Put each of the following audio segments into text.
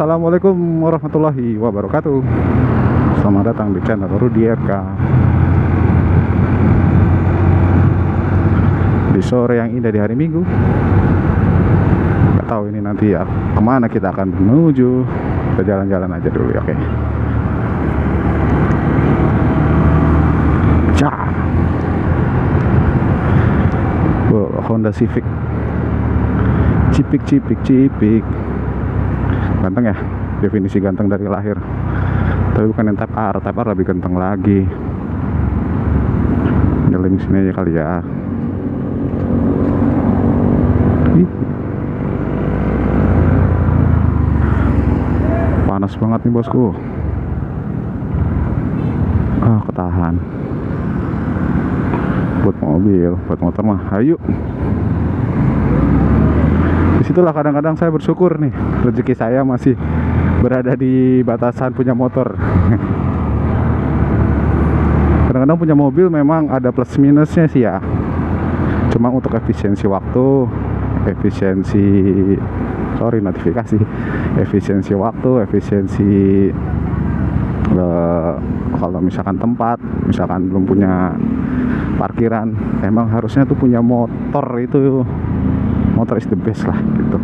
Assalamualaikum warahmatullahi wabarakatuh. Selamat datang di channel Rudy RK. Di sore yang indah di hari Minggu. Gak tahu ini nanti ya kemana kita akan menuju. Kita jalan-jalan aja dulu, oke? Cah. Honda Civic. Cipik. Ganteng ya, definisi ganteng dari lahir. Tapi bukan yang Type R lebih ganteng lagi. Nyeling sini aja kali ya. Panas banget nih bosku. Ketahan. Buat mobil, buat motor mah ayo. Disitulah kadang-kadang saya bersyukur nih, rezeki saya masih berada di batasan punya motor. Kadang-kadang punya mobil memang ada plus minusnya sih ya. Cuma untuk efisiensi waktu, efisiensi waktu, kalau misalkan tempat, misalkan belum punya parkiran, emang harusnya tuh punya motor itu. Motor is the best lah gitu.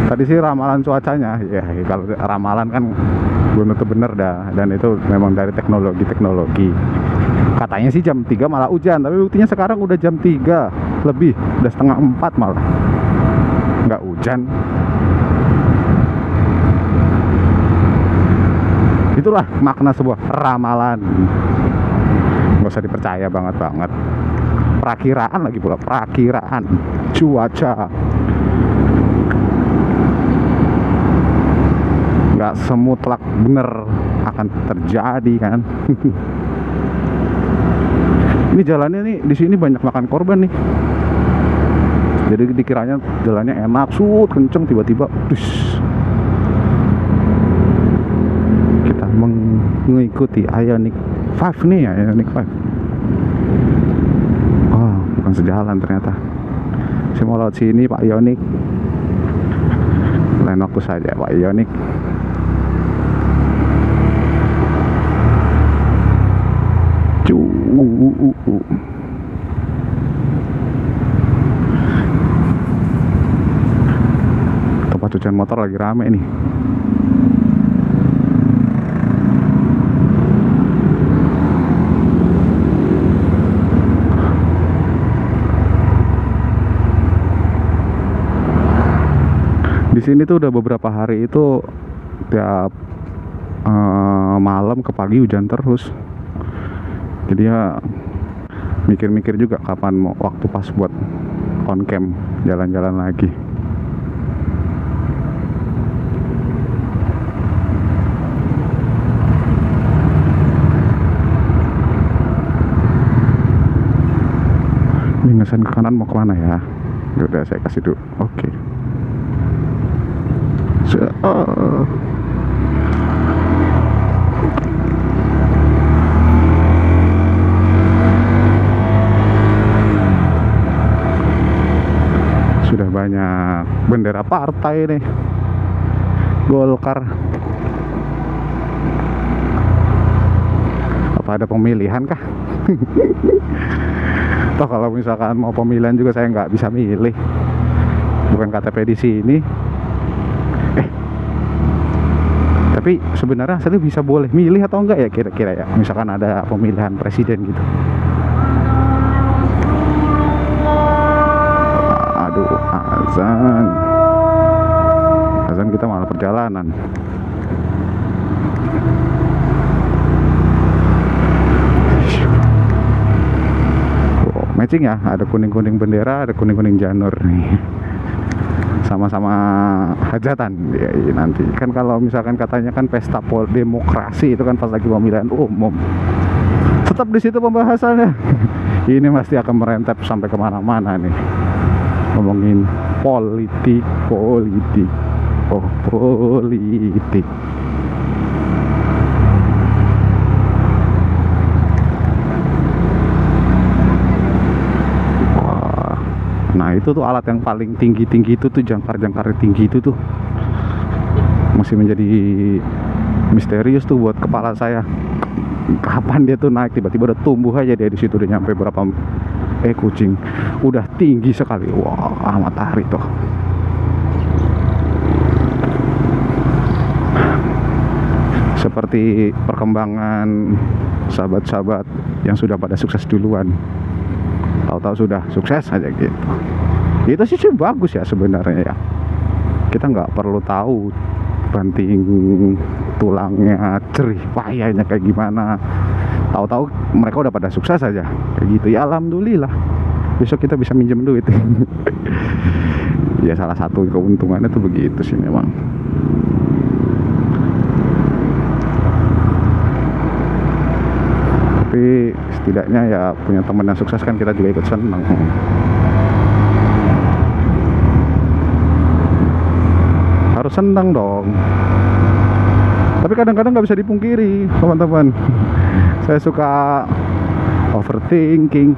Tadi sih ramalan cuacanya ya, kalau ramalan kan belum tentu bener dah, dan itu memang dari teknologi. Katanya sih jam 3 malah hujan, tapi buktinya sekarang udah jam 3 lebih, udah setengah 4 malah nggak hujan. Itulah makna sebuah ramalan. Nggak usah dipercaya banget. Perakiraan lagi pula, perakiraan cuaca. Nggak semutlak bener akan terjadi kan. Ini jalannya nih, di sini banyak makan korban nih. Jadi dikiranya jalannya enak, kenceng, tiba-tiba kita mengikuti Ioniq 5 nih ya, Ioniq 5. Bukan sejalan ternyata. Saya mau lewat sini Pak Ioniq. Lain waktu saja Pak Ioniq. Tempat cucian motor lagi rame nih. Di sini tuh udah beberapa hari itu tiap malam ke pagi hujan terus. Jadi ya mikir-mikir juga kapan mau waktu pas buat on cam jalan-jalan lagi. Ini ngesen ke kanan mau kemana ya? Udah saya kasih dulu. Oke. Sudah banyak bendera partai nih. Golkar. Apa ada pemilihan kah? Toh kalau misalkan mau pemilihan juga saya nggak bisa milih. Bukan KTP di sini. Tapi sebenarnya saya bisa boleh milih atau enggak ya kira-kira ya? Misalkan ada pemilihan presiden gitu. Azan kita malah perjalanan. Matching ya, ada kuning-kuning bendera, ada kuning-kuning janur nih. Sama-sama hajatan ya, nanti kan kalau misalkan katanya kan pesta demokrasi itu kan pas lagi pemilihan umum. Tetap di situ pembahasannya. Ini pasti akan merentep sampai kemana-mana nih. Ngomongin politik. Nah itu tuh alat yang paling tinggi-tinggi itu tuh, jangkar-jangkar tinggi itu tuh masih menjadi misterius tuh buat kepala saya. Kapan dia tuh naik, tiba-tiba udah tumbuh aja dia di situ, udah nyampe berapa kucing, udah tinggi sekali. Wah, matahari tuh. Seperti perkembangan sahabat-sahabat yang sudah pada sukses duluan, tahu-tahu sudah sukses aja gitu. Itu sih bagus ya sebenarnya ya. Kita nggak perlu tahu banting tulangnya, cerih payahnya kayak gimana. Tahu-tahu mereka udah pada sukses aja kayak gitu ya, alhamdulillah. Besok kita bisa minjem duit. Ya salah satu keuntungannya tuh begitu sih memang. Tapi setidaknya ya punya teman yang sukses kan kita juga ikut senang. Harus senang dong. Tapi kadang-kadang nggak bisa dipungkiri teman-teman. Saya suka overthinking.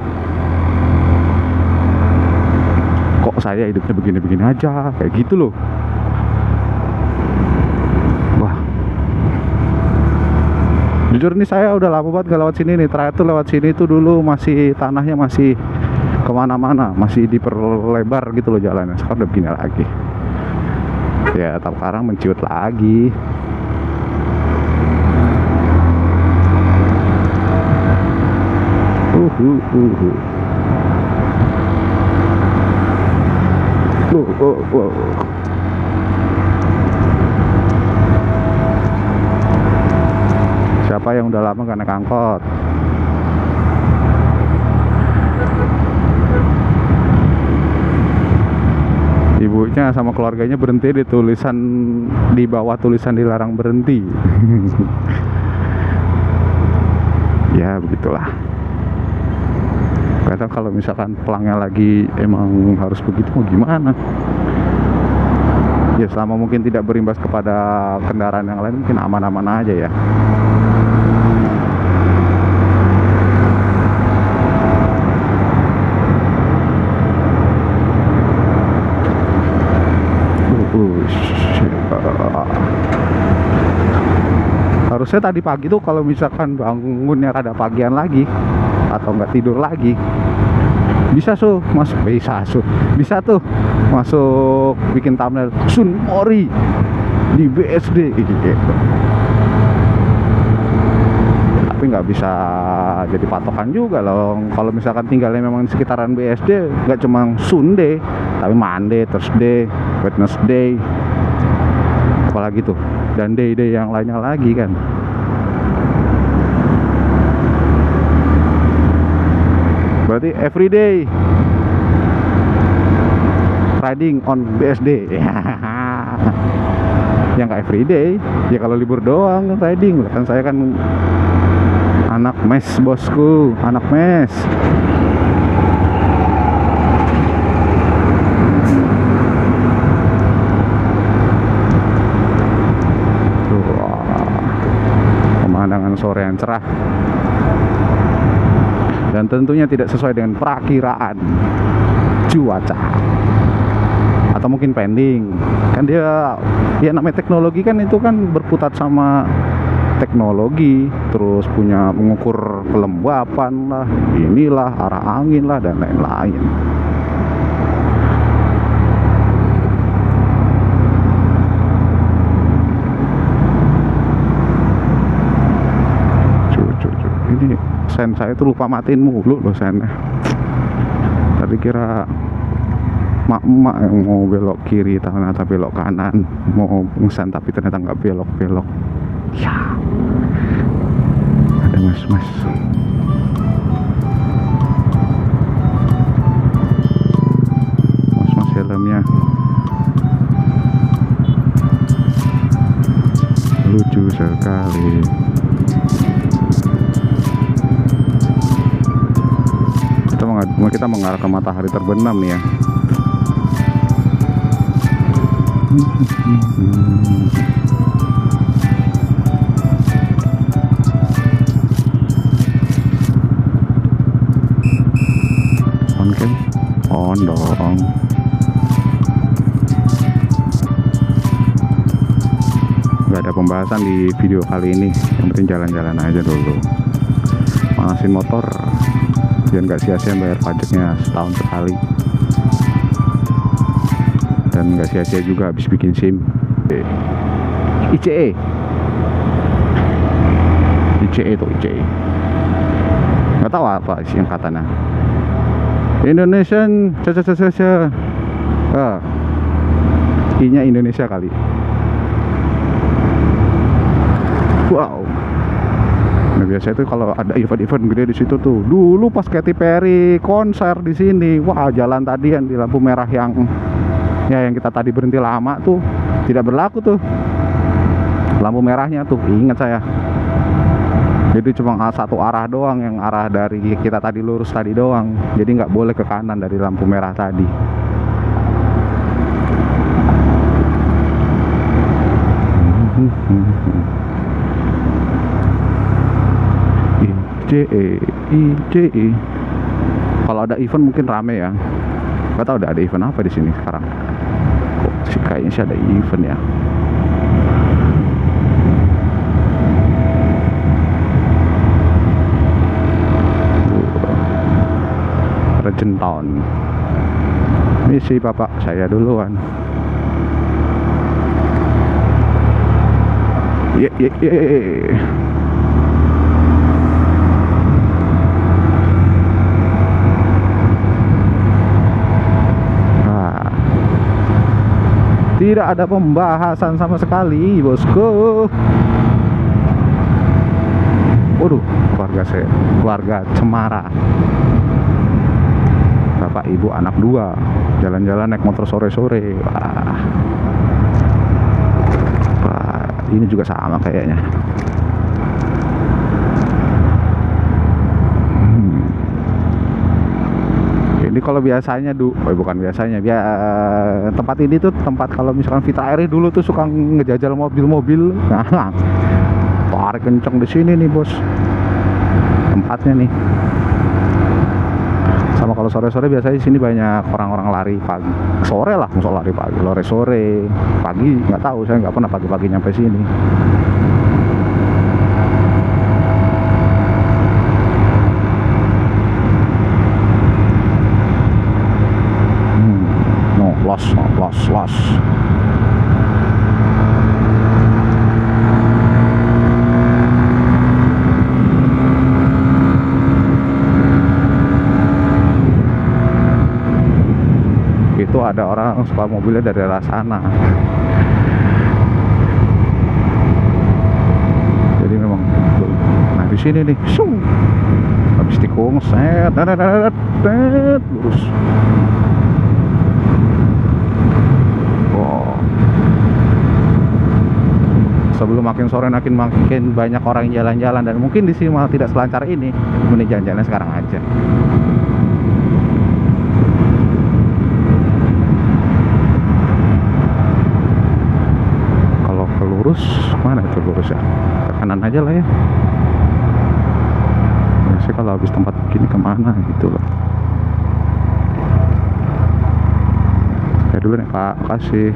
Kok saya hidupnya begini-begini aja, kayak gitu loh. Wah, jujur nih saya udah lama banget gak lewat sini nih. Terakhir tuh lewat sini tuh dulu masih tanahnya masih kemana-mana, masih diperlebar gitu loh jalannya. Sekarang udah begini lagi. Ya, tapi sekarang menciut lagi. Siapa yang udah lama gak naik angkot? Ibunya sama keluarganya berhenti di tulisan, di bawah tulisan dilarang berhenti. Ya begitulah. Kadang kalau misalkan pelangnya lagi emang harus begitu, mau gimana? Ya selama mungkin tidak berimbas kepada kendaraan yang lain, mungkin aman-aman aja ya. Harusnya tadi pagi tuh kalau misalkan bangunnya rada pagian lagi atau nggak tidur lagi, bisa tuh masuk bikin thumbnail Sun Mori di BSD gitu. Tapi nggak bisa jadi patokan juga loh. Kalau misalkan tinggalnya memang di sekitaran BSD, nggak cuma Sunday, tapi Monday, Thursday, Wednesday, apalagi tuh, dan day-day yang lainnya lagi kan. Berarti everyday riding on BSD. Ya nggak everyday, ya kalau libur doang riding. Kan saya kan anak mes bosku, anak mes. Pemandangan sore yang cerah dan tentunya tidak sesuai dengan perakiraan cuaca, atau mungkin pending. Kan dia ya namanya teknologi kan, itu kan berputar sama teknologi, terus punya mengukur kelembapan lah, inilah arah angin lah, dan lain-lain. Ini sen saya tuh lupa matiin mulu loh sennya. Tadi kira emak-emak yang mau belok kiri, ternyata belok kanan. Mau ngesen tapi ternyata nggak belok-belok. Ya, ada mas-mas. Mas-mas helmnya lucu sekali. Kita mengarah ke matahari terbenam nih ya. On cam? on dong. Gak ada pembahasan di video kali ini, yang penting jalan-jalan aja dulu, manasin motor biar nggak sia-sia bayar pajaknya setahun sekali, dan nggak sia-sia juga habis bikin SIM. ICE tuh ICE, nggak tahu apa singkatannya. Indonesian I-nya Indonesia kali. Wow. Nah, biasa itu kalau ada event-event gede di situ tuh. Dulu pas Katy Perry konser di sini, wah, jalan tadi yang di lampu merah yang kita tadi berhenti lama tuh tidak berlaku tuh. Lampu merahnya tuh, ingat saya. Jadi cuma satu arah doang, yang arah dari kita tadi lurus tadi doang. Jadi nggak boleh ke kanan dari lampu merah tadi. ICE. Kalau ada event mungkin rame ya. Gak tahu ada event apa di sini sekarang. Kok sih kayaknya sih ada event ya. Regent Town. Misi bapak saya duluan. Tidak ada pembahasan sama sekali, bosku. Waduh, keluarga Cemara. Bapak, ibu, anak 2 jalan-jalan naik motor sore-sore. Wah, ini juga sama kayaknya. Ini kalau biasanya bukan biasanya, tempat ini tuh tempat kalau misalkan Vita Air dulu tuh suka ngejajal mobil-mobil. Nah, tarik kenceng di sini nih, bos. Tempatnya nih. Sama kalau sore-sore biasanya di sini banyak orang-orang lari pagi. Sore lah, musuh lari pagi, sore pagi nggak tahu, saya nggak pernah pagi-pagi nyampe sini. Los. Itu ada orang suka mobilnya dari arah sana. Jadi memang, nah di sini nih, habis tikung, lurus. Sebelum makin sore makin banyak orang yang jalan-jalan, dan mungkin di sini malah tidak selancar ini. Mending jalan-jalan sekarang aja. Kalau ke lurus, mana itu lurus ya? Ke kanan aja lah ya. Biasanya kalau habis tempat begini kemana gitu loh. Ya dulu nih Pak, makasih.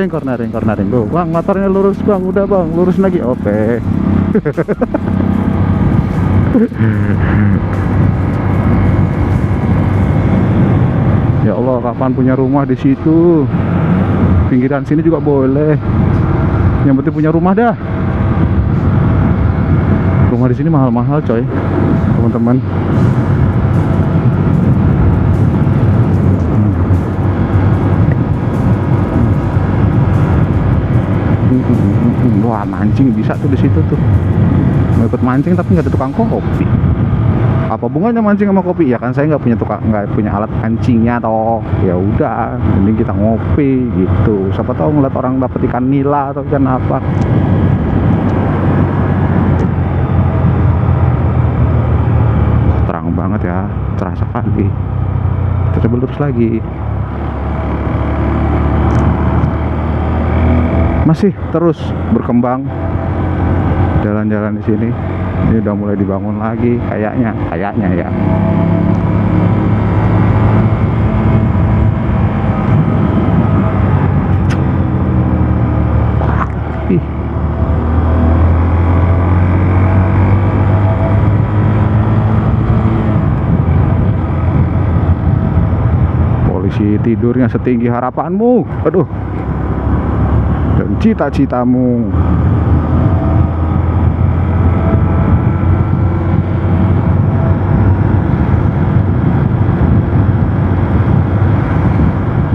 cornering tuh bang, motornya lurus bang, udah bang lurus lagi, oke. Ya Allah, kapan punya rumah di situ? Pinggiran sini juga boleh, yang penting punya rumah dah. Rumah di sini mahal-mahal coy, teman-teman. Wah, mancing bisa tuh di situ tuh. Mau ikut mancing tapi nggak ada tukang kopi. Apa bunganya mancing sama kopi? Ya kan saya nggak punya alat pancingnya toh. Ya udah, mending kita ngopi gitu. Siapa tahu ngeliat orang dapet ikan nila atau ikan apa. Wah, terang banget ya, cerah sekali. Kita coba lurus lagi. Masih terus berkembang jalan-jalan di sini. Ini udah mulai dibangun lagi kayaknya ya. Ih. Polisi tidurnya setinggi harapanmu. Aduh. Dan cita-citamu.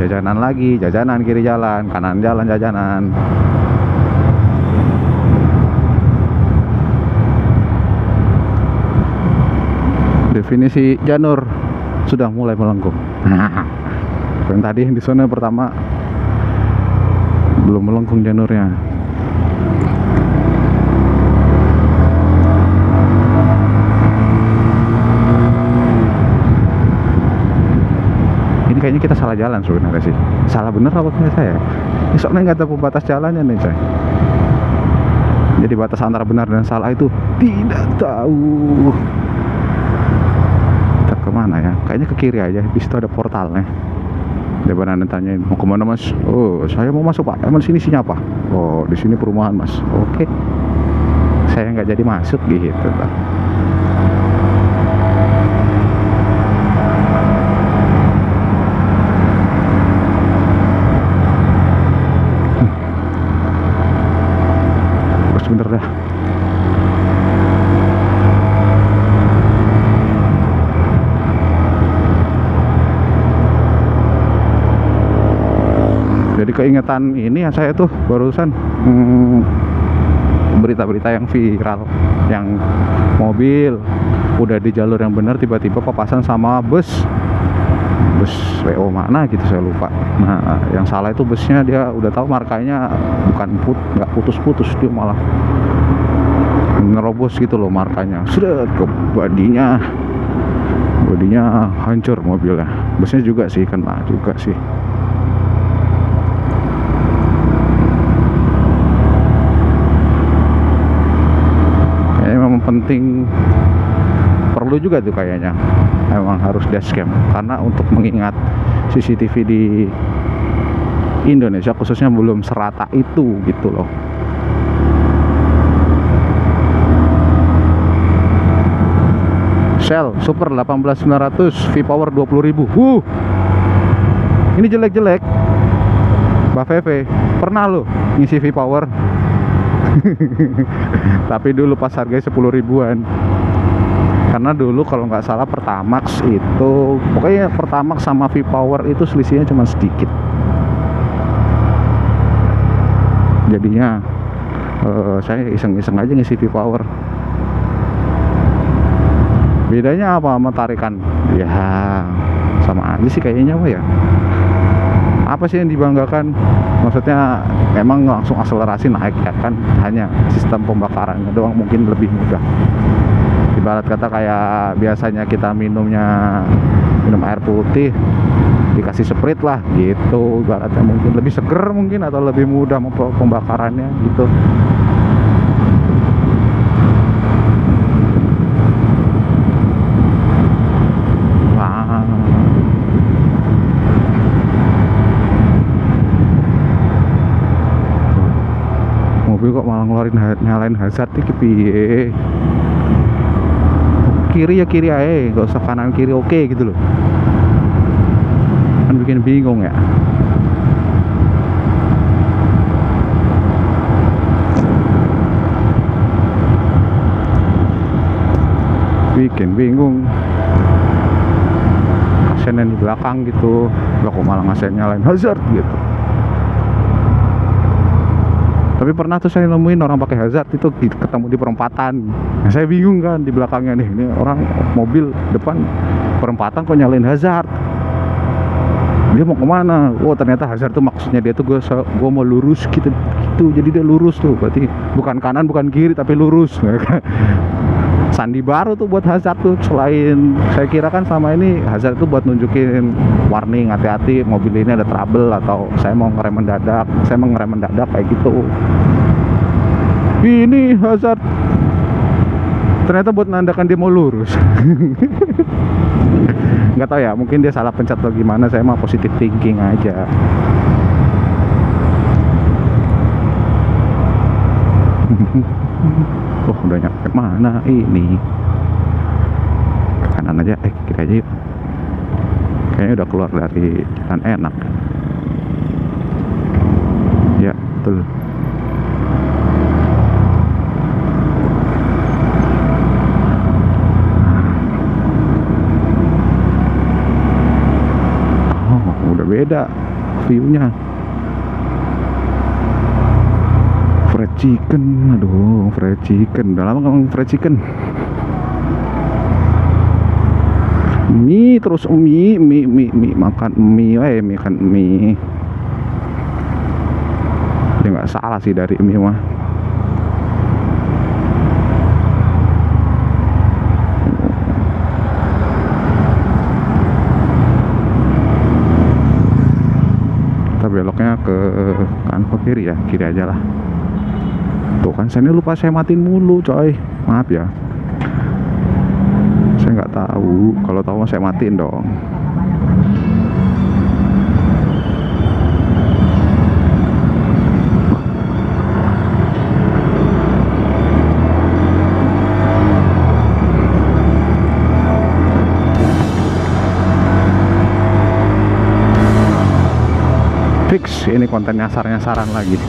Jajanan lagi, jajanan kiri jalan, kanan jalan jajanan. Definisi janur sudah mulai melengkung. Nah, yang tadi yang di zona pertama belum melengkung janurnya. Ini kayaknya kita salah jalan sebenarnya sih. Salah bener apa punya saya? Ini soalnya nggak ada pembatas jalannya nih coy. Jadi batas antara benar dan salah itu tidak tahu. Kita kemana ya? Kayaknya ke kiri aja. Di situ ada portalnya. Daripada anda tanyain mau kemana mas? Oh, saya mau masuk pak. Emang sini isinya apa? Oh, di sini perumahan mas. Oke. Saya nggak jadi masuk gitu. Bener dah. Jadi keingetan ini ya saya tuh barusan berita-berita yang viral, yang mobil udah di jalur yang benar tiba-tiba papasan sama bus WO mana gitu saya lupa. Nah, yang salah itu busnya, dia udah tahu markanya bukan nggak putus-putus, dia malah nerobos gitu loh markanya. Sudah ke bodinya hancur mobilnya. Busnya juga sih kena juga sih. Kayaknya memang penting, perlu juga tuh kayaknya emang harus dashcam, karena untuk mengingat CCTV di Indonesia khususnya belum serata itu gitu loh. Shell Super 18900 V-Power 20.000. Ini jelek-jelek. Mbak Feve pernah lo ngisi V-Power? Tapi dulu pas harganya 10 ribuan. Karena dulu kalau nggak salah Pertamax itu, pokoknya Pertamax sama V-Power itu selisihnya cuma sedikit. Jadinya saya iseng-iseng aja ngisi V-Power. Bedanya apa sama tarikan? Ya sama aja sih kayaknya ya. Apa sih yang dibanggakan? Maksudnya memang langsung akselerasi naik ya kan, hanya sistem pembakarannya doang mungkin lebih mudah. Ibarat kata kayak biasanya kita minum air putih dikasih Sprite lah gitu, ibaratnya mungkin lebih seger mungkin, atau lebih mudah pembakarannya gitu. kok malah nyalain hazard iki piye. Kiri ya kiri aja, gak usah kanan kiri, oke gitu loh. Kan bikin bingung ya. Bikin bingung. Kasian di belakang gitu, lo kok malah ngasih nyalain hazard gitu. Tapi pernah tuh saya nemuin orang pakai hazard itu ketemu di perempatan. Nah, saya bingung kan di belakangnya nih, ini orang mobil depan perempatan kok nyalain hazard. Dia mau kemana? Oh ternyata hazard tuh maksudnya dia tuh gue mau lurus gitu, jadi dia lurus tuh, berarti bukan kanan bukan kiri tapi lurus. Sandi baru tuh buat hazard tuh, selain saya kira kan sama ini hazard tuh buat nunjukin warning hati-hati mobil ini ada trouble atau saya mau ngerem mendadak kayak gitu. Ini hazard ternyata buat menandakan dia mau lurus. Nggak tahu ya, mungkin dia salah pencet atau gimana, saya mah positive thinking aja. Oh udah nyampe mana ini? Ke kanan aja, kiri aja yuk. Kayaknya udah keluar dari jalan enak. Ya betul. Oh udah beda view-nya. Fried chicken, aduh fried chicken, udah lama gak ngomong fried chicken. Mie terus mie makan mie, makan mie. Ya nggak salah sih dari mie mah. Kita beloknya ke kanan ke kiri ya, kiri aja lah. Tuh kan saya lupa saya matiin mulu coy, maaf ya. Saya nggak tahu, kalau tahu saya matiin dong. Fix ini konten nyasar-nyasaran lagi.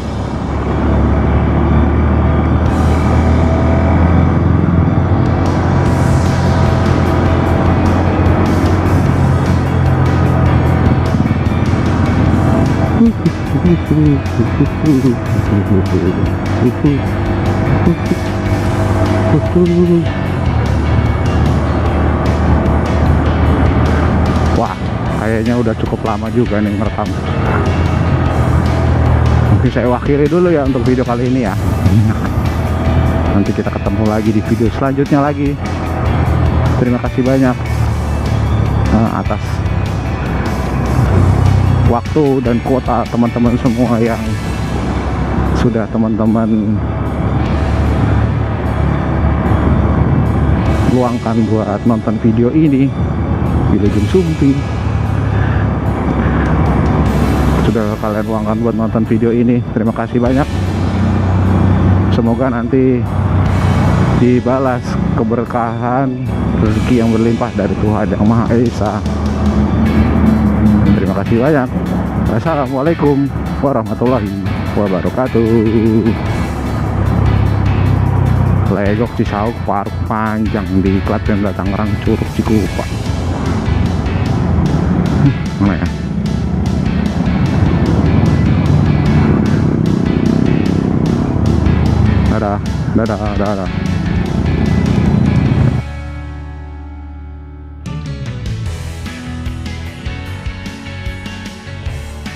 Wah, kayaknya udah cukup lama juga nih merekam. Mungkin saya akhiri dulu ya untuk video kali ini ya. Nanti kita ketemu lagi di video selanjutnya lagi. Terima kasih banyak atas waktu dan kuota teman-teman semua yang sudah teman-teman luangkan buat nonton video ini, video Jung Sumping. Sudah kalian luangkan buat nonton video ini, terima kasih banyak. Semoga nanti dibalas keberkahan rezeki yang berlimpah dari Tuhan Yang Maha Esa. Terima kasih banyak. Assalamualaikum warahmatullahi wabarakatuh. Legok Cisauk Park panjang di Klaten Tangerang Curug Cikupa. Mana ya? Dadah.